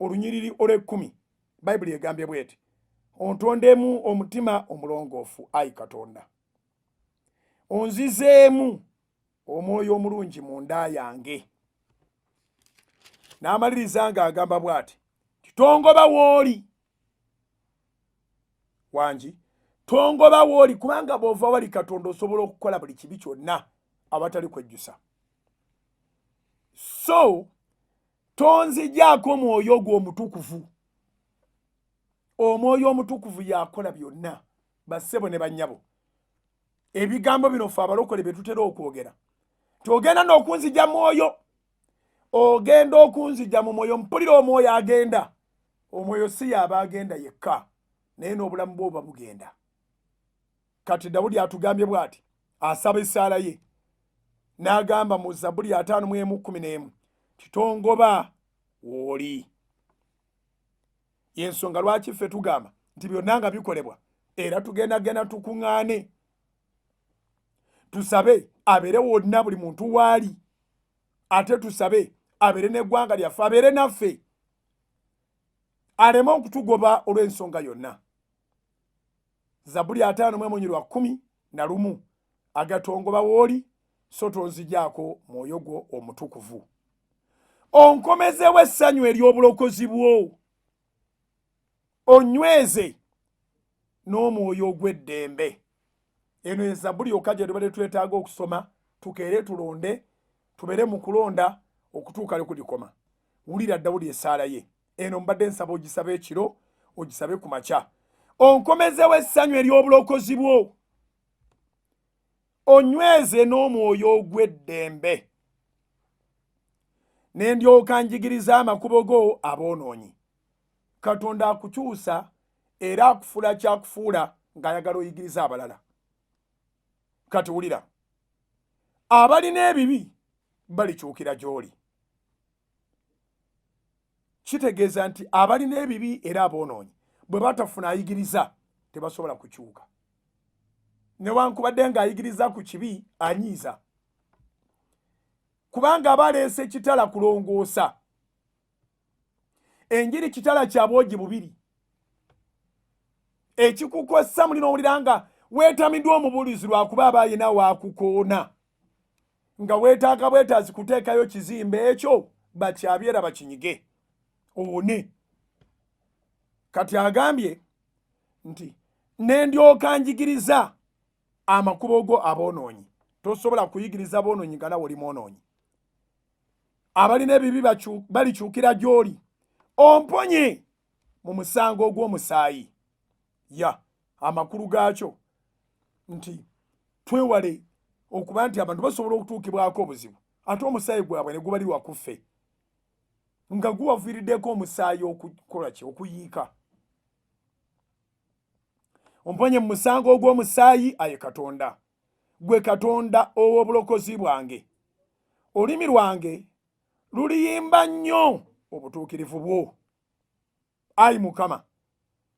olunyiriri olw'ekkumi Bayibuli egambye bw'eti ontondemu omutima omulongoofu ayi Katonda onzizeemu omwoyo omulungi mu nda yange. N'amaliriza ng'agamba bw'ati tongoba w'oli wangi tongoba w'oli kubanga bw'ova wali Katonda osobola okukola buli kibi kyonna abatali kwejjusa. So tonzigyako omwoyo ogwo omutukuvu. Omwoyo omutukuvu yakola byonna bassebo ne bannyabo. Ebigambo bino ffe abalokole bye tutera okwogera togenda n'okunzija mwoyo ogenda okunzija mu mwoyo mpulira omwoyo agenda. Omwoyo si yaba agenda yekka naye n'obulamu bw'oba bugenda. Kati Dawudi atugambye bw'ati asaba essaala ye n'agamba mu Zaburi 5:11 titongoba w'oli. Yensonga lwaki ffe tugamba nti byonna nga bikolebwa era tugenda tukuŋŋaane tusabe abeere wonna buli muntu waali ate tusabe abeere n'eggwanga lyaffe abeere naffe aleme okutugoba olw'ensonga yonna. Zaburi 5:11 agatongoba w'oli so tonzigyako mwoyo gwo omutukuvu. Onkomezewo essanyu ery'obulokozi bwo onyweze n'omwoyo ogw'eddembe. Eno ezabuli yokka gye tubadde twetaaga okusoma tukeere tulonde tubere mu kulonda okutuuka lekulikoma. Wulira Dawudi essaala ye eno mbadde nsaba ogisabe ekiro ogisabe ku makya. Onkomezewo essanyu ery'obulokozi bwo onyweze n'omwoyo ogw'eddembe. Ne ndyoka njigiriza amakubo go aboonoonyi. Katonda akukyusa era akufuula kyakufuula ng'ayagala oyigiriza abalala. Kati wulira abalina ebibi balikyukira gy'oli. Kitegeeza nti abalina ebibi era aboonoonyi bwe batafuna ayigiriza tebasobola kukyuka. Newankubadde ng'ayigiriza ku kibi anyiiza kubanga abaleese ekitala kulongoosa. Enjiri kitala kya bwogi bubiri. Ekikukosa muli n'owulira nga weetamiddwa omubuulizi lwakuba aba ayina waakukoona nga weetaaga bwetaazi kuteekayo kizimbe ekyo bakyabyera bakinyige owone. Kati agambye nti ne ndyoka njigiriza amakubo go aboonoonyi. Tosobola kuyigiriza boonoonyi nga nawe oli mwonoonyi. Abalina ebibi balikyukira gy'oli. Omponye mu musango ogw'omusaayi. Amakulu gaakyo nti twewale okuba nti abantu basobola okutuukibwako obuzibu ate omusaayi gwabwe ne gubalirwa kuffe nga guwaviiriddeko omusaayi okukola ki okuyiika. Omponye mu musango ogw'omusaayi, aye Katonda, gwe Katonda ow'obulokozi bwange. Olulimi lwange luliyimba nnyo obutuukirivu bwo. Ayi Mukama,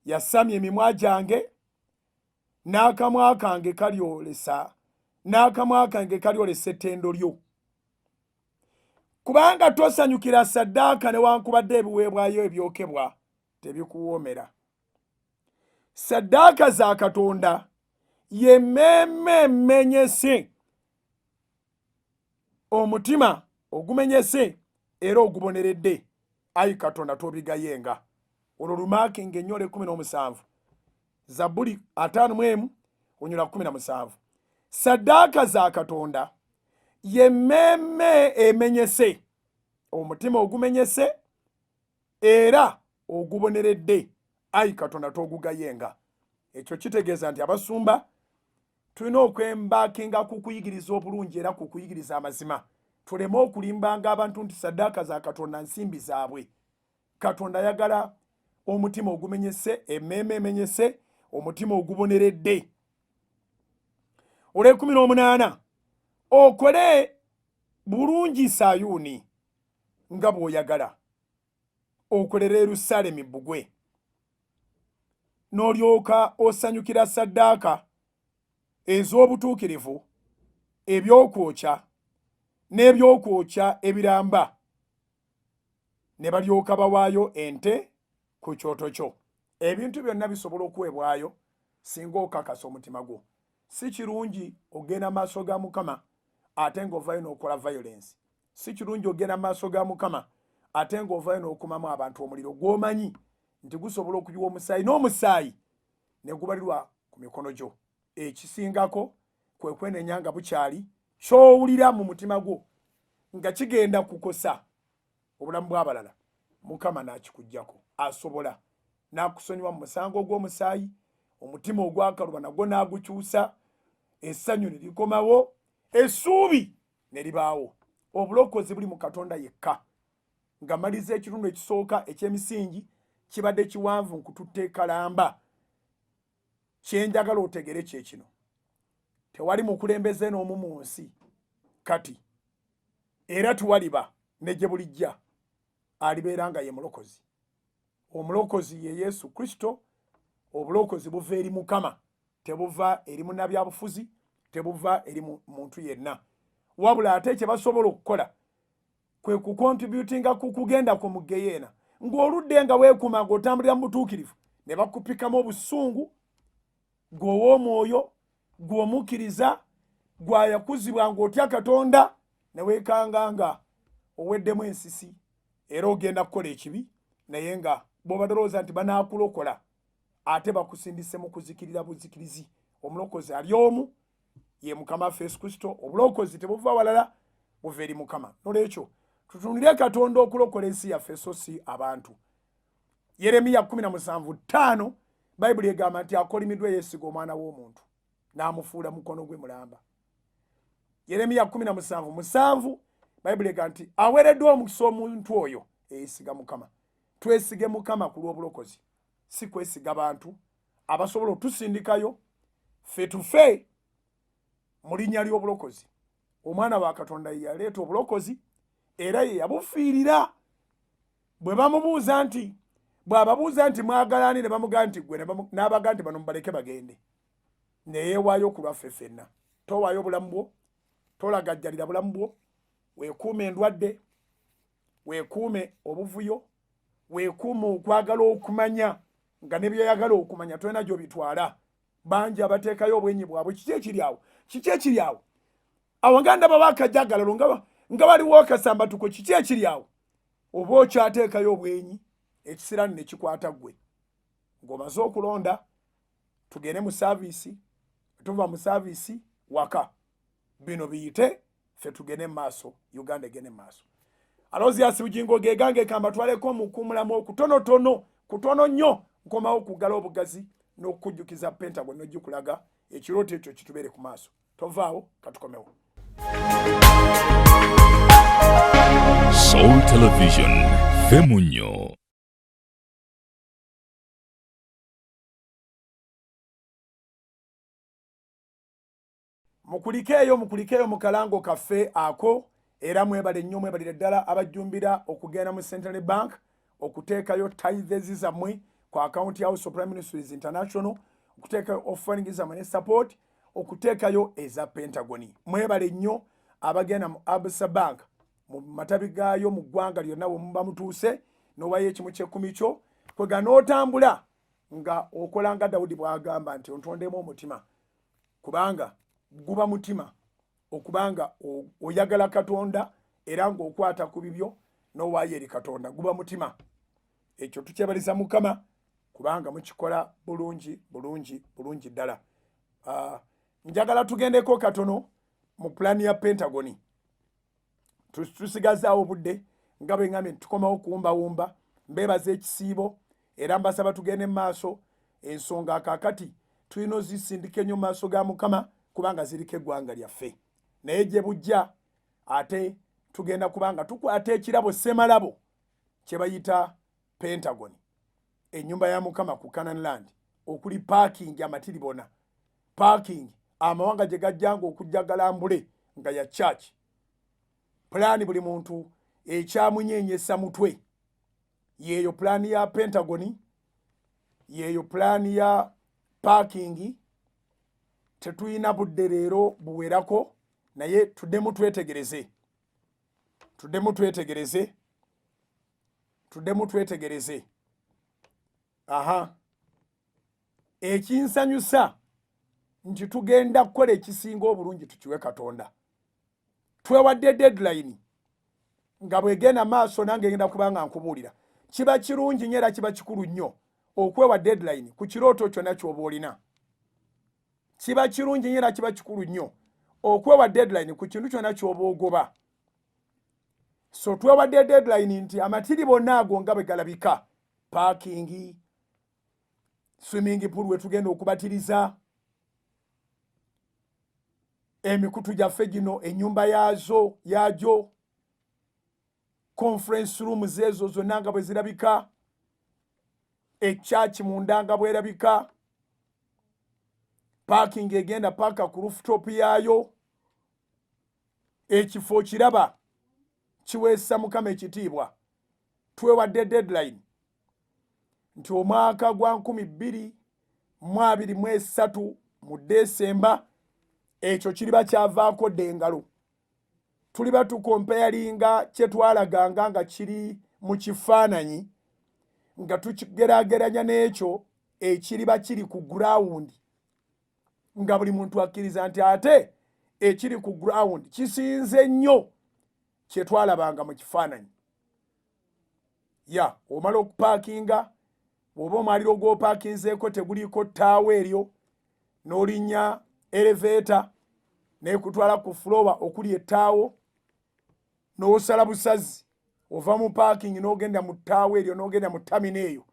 yasamya emimwa gyange, n'akamwa kange kalyolesa ettendo lyo. Kubanga tosanyukira ssaddaaka newankubadde ebiweebwayo ebyokebwa tebikuwoomera. Ssaddaaka za Katonda y'emmeeme emenyese, omutima ogumenyese era oguboneredde. Ayi Katonda, tobigayenga. Olwo lumaakinga ennyo 17 Zabbuli 51 onyula 17. Ssaddaaka za Katonda y'emmeeme emenyese, omutima ogumenyese era oguboneredde. Ayi Katonda, togugayenga. Ekyo kitegeeza nti abasumba tulina okwembakinga ku kuyigiriza obulungi era ku kuyigiriza amazima. Tuleme okulimbanga abantu nti ssaddaaka za Katonda nsimbi zaabwe. Katonda ayagala omutima ogumenyese, emmeeme emenyese, omutima oguboneredde. Olwe 18 okole bulungi Sayuuni nga bw'oyagala, okolere Yerusaalemi bbugwe, n'olyoka osanyukira ssaddaaka ez'obutuukirivu, ebyokwokya n'ebyokwokya ebiramba, ne balyoka bawaayo ente ku kyoto kyo. Ebintu byonna bisobola okuweebwayo singa okakasa omutima gwo. Si kirungi ogenda maaso ga Mukama ate ng'ovaayo n'okola violence. Si kirungi ogenda maaso ga Mukama ate ng'ovaayo n'okumamu abantu omuliro gw'omanyi nti gusobola okuyiwa omusaayi, n'omusaayi ne gubalirwa ku mikono gyo. Ekisingako kwe kwenenya nga bukyali ky'owulira mu mutima gwo nga kigenda kukosa obulamu bw'abalala. Mukama n'akikuggyako, asobola n'akusonyiwa mu musango ogw'omusaayi, omutima ogwakaluba nagwo n'agukyusa, essanyu ne likomawo, essuubi ne libaawo. Obulokozi buli mu Katonda yekka. Nga maliza ekitundu ekisooka eky'emisingi kibadde kiwanvu nkututte kalamba. Kyenjagala otegere kye kino: tewali mukulembeze n'omu mu nsi kati, era tuwaliba ne gye bulijja alibeera nga ye mulokozi. Omulokozi ye Yesu Kristo. Obulokozi buva eri Mukama, tebuva eri munnabyabufuzi, tebuva eri muntu yenna. Wabula ate kye basobola okukola kwe kukontributinga ku kugenda ku mugeyeena, ng'oludde nga weekuma ng'otambulira mu butuukirivu, ne bakupikamu obusungu, gw'ow'omwoyo, gw'omukkiriza, gw'ayakuzibwa ng'otya Katonda, ne weekanga nga oweddemu ensisi era ogenda kukola ekibi, naye nga bw'obadolooza nti banaakulokola ate bakusindise mu kuzikirira buzikirizi. Omulokozi ali omu, ye Mukama waffe Yesu Kristo. Obulokozi tebuva walala, buva eri Mukama. Nolwekyo tutunulire Katonda okulokola ensi yaffe so si abantu. Yeremiya 17:5 Bayibuli egamba nti akolimiddwa yeesiga omwana w'omuntu n'amufuula mukono gwe mulamba. Yeremiya 17:7 Bayibuli egamba nti aweereddwa omukisa omuntu oyo eyeesiga Mukama. Twesige Mukama ku lw'obulokozi, si kwesiga bantu abasobola otusindikayo ffe tufe mu linnya ly'obulokozi. Omwana wa Katonda ye yaleeta obulokozi era ye yabufiirira. Bw'ababuuza nti mwagalani, ne bamugamba nti gwe, n'abaga nti bano mubaleke bagende, ne yeewaayo ku lwaffe ffenna. Towaayo bulamu bwo, tolagajjalira bulamu bwo, weekuume endwadde, weekuume obuvuyo, weekuume okwagala okumanya nga ne by'oyagala okumanya tolina gy'obitwala. Bangi abateekayo obwenyi bwabwe. Kiki ekiri awo? Awo nga ndaba bakajjagalalo nga baliwo akasambatuko. Kiki ekiri awo? Oba okyateekayo obwenyi, ekisirani ne kikwata ggwe. Ng'omaze okulonda tugende mu saaviisi, tuva mu saaviisi waka, bino biyite, ffe tugende mu maaso, Uganda egende mu maaso. Aloziasi Bugingo gegange kamba twaleko mukumulamu okutonotono, kutono nnyo, nkomawo okugala obugazi n'okujjukiza Pentagon n'ojjukulaga ekirooto ekyo kitubeere ku maaso. Tovaawo, katukomewo. Soul Television, Femunyo. mukulikeeyo mu kalango kaffe ako era mwebale nnyo mwebalire ddala abajjumbira okugenda mu Central Bank okuteekayo tithes zammwe ku akaunti ya House of Prime Ministries International, okuteekayo offering zammwe ne support, okuteekayo eza Pentagon. Mwebale nnyo abagenda mu Absa Bank mu matabi gaayo mu ggwanga lyonna bwe muba mutuuse n'owayo ekimu ky'ekkumi kyo kwega n'otambula nga okola nga Dawudi bw'agamba nti ontondemu omutima, kubanga guba mutima okubanga oyagala Katonda era ng'okwata ku bibyo n'owaayo eri Katonda, guba mutima. Ekyo tukyebaliza Mukama kubanga mukikola bulungi ddala. Njagala tugendeko katono mu pulani ya Pentagon. Tusigazaawo obudde nga bwe ngambye tukomawo kuwumbawumba, mbeebaza ekisiibo era mbasaba tugende mu maaso. Ensonga akaakati tulina ozisindika ennyo mu maaso ga Mukama kubanga ziriko eggwanga lyaffe, naye gye bujja ate tugenda kubanga tukwata ekirabo ssemalabo kye bayita Pentagon, ennyumba ya Mukama ku Canaan Land, okuli parking amatiribona, parking amawanga gye gajjanga okujjagala ambule nga ya church. Pulaani buli muntu ekyamunyenyesa mutwe, yeeyo pulaani ya Pentagon, yeeyo pulaani ya parking. Tetuyina budde leero buwerako, naye tuddemu twetegereze. Ekinsanyusa nti tugenda kukola ekisinga obulungi tukiwe Katonda. Twewadde deadline nga bwegenda maaso nange ngenda kubanga nkubuulira. Kiba kirungi nnyo era kiba kikulu nnyo okwewa deadline ku kirooto kyonna ky'oba olina. Kiba kirungi nnyo era kiba kikulu nnyo okwewa deadline ku kintu kyonna ky'oba ogoba. So twewadde deadline nti amatiri bonna ago nga bwe galabika, parking, swimming pool we tugenda okubatiriza, emikutu gyaffe gino ennyumba yagyo, conference rooms ezo zonna nga bwe zirabika, ekyaki munda nga bwerabika, parking egenda paka ku rooftop yayo, ekifo kiraba kiweesa Mukama ekitiibwa. Twewadde deadline nti omwaka gwa 2023 mu Desemba ekyo kiriba kyavaako dengalo. Tuliba tukompeyalinga kye twalaganga nga kiri mu kifaananyi nga tukigeraageranya n'ekyo ekiriba kiri ku ground, nga buli muntu akkiriza nti ate ekiri ku ground kisinze nnyo kye twalabanga mu kifaananyi. Omala okupaakinga, bw'oba omwaliro gw'opaakinzeeko teguliiko ttaawo eryo, n'olinnya elevator n'ekutwala ku floor okuli ettaawo, n'osala busazi ova mu parking n'ogenda mu ttaawo eryo, n'ogenda mu terminal eyo,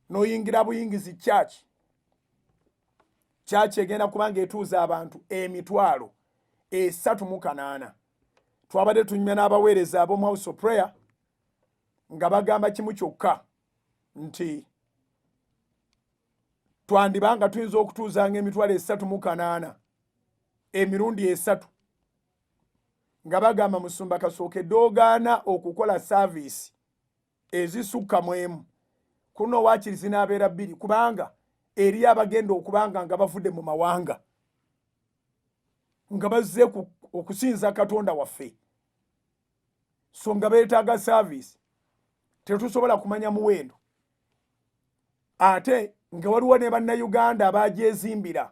n'oyingira buyingizi church egenda kubanga etuuza abantu 380. Twabadde tunyumya n'abaweereza ab'omu House of Prayer nga bagamba kimu kyokka nti twandibanga tuyinza okutuuzanga 380 emirundi 3, nga bagamba Musumba kasookedde ogaana okukola service ezisukka mu emu, kuno waakiri zinaabeera 2 kubanga eri abagenda okubanga nga bavudde mu mawanga nga bazze okusinza Katonda waffe, so nga beetaaga service tetusobola kumanya muwendo, ate nga waliwo ne bannayuganda abagyezimbira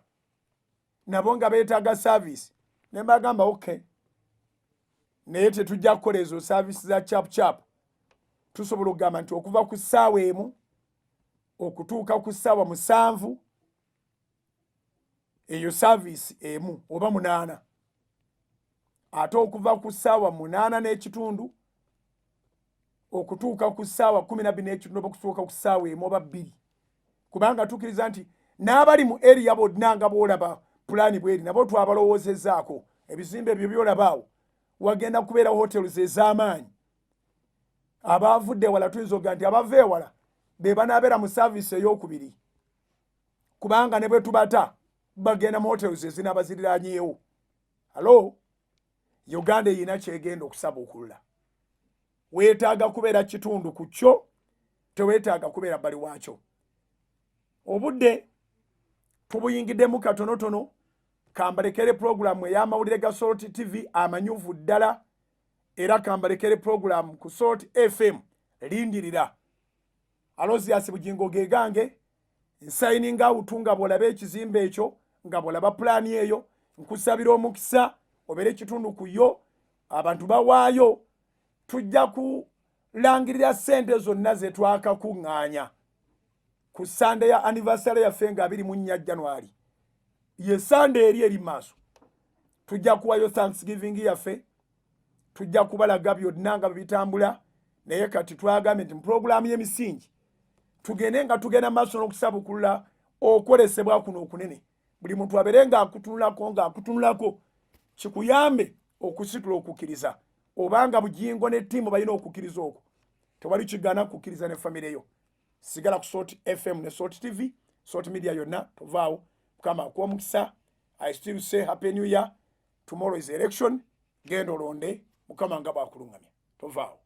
nabo nga beetaaga service. Ne mbagamba okay, naye tetujja kukola ezo service za cap tusobola okugamba nti okuva ku ssaawa emu okutuuka ku ssaawa 7 eyo service emu oba 8, ate okuva ku ssaawa 8 n'ekitundu okutuuka ku ssaawa 12 n'ekitundu oba okutuuka ku ssaawa emu oba 2, kubanga tukiriza nti n'abali mu area bonna nga boolaba pulaani bweri nabo twabalowoozezzaako ebizimbe ebyo byolabaawo wagenda kubeera hotels ez'amaanyi. Abavudde wala tuyinza okuga nti abava ewala be banaabeera mu saavisi ey'okubiri, kubanga ne bwe tubata bagenda mu hotels ezinaabaziriraanyeewo. Halo, Uganda eyina kyegenda okusabukulula. Weetaaga kubeera kitundu ku kyo, teweetaaga kubeera bali waakyo. Obudde tubuyingiddemu katonotono, kambalekere programu ey'amawulire ga Salt TV amanyuvu ddala, era kambalekere programu ku Salt FM lindirira. Alozias Bugingo gegange, nsayininga out nga bw'olaba ekizimbe ekyo, nga bw'olaba pulaani eyo, nkusabira omukisa obeere kitundu ku yo, abantu bawaayo, tujja kulangirira ssente zonna ze twakakuŋŋaanya ku Sande ya anniversary yaffe nga 24 January. Ye Sande eri maaso. Tujja kuwayo Thanksgiving yaffe, tujja kubalaga byonna nga bitambula, naye kati twagambye nti mu programu y'emisingi tugende nga tugenda maaso n'okusabukulula okwolesebwa kuno okunene. Buli muntu abeere ng'akutunulako kikuyambe okusitula okukkiriza. Obanga Bugingo ne ttiimu balina okukkiriza okwo, tewali kigaana kukkiriza ne famire yo. Sigala ku Salt FM ne Salt TV, Salt Media yonna tovaawo. Mukama akuwa omukisa. I still say happy new year. Tomorrow is election. Genda olonde Mukama nga bw'akulungamya. Tovaawo.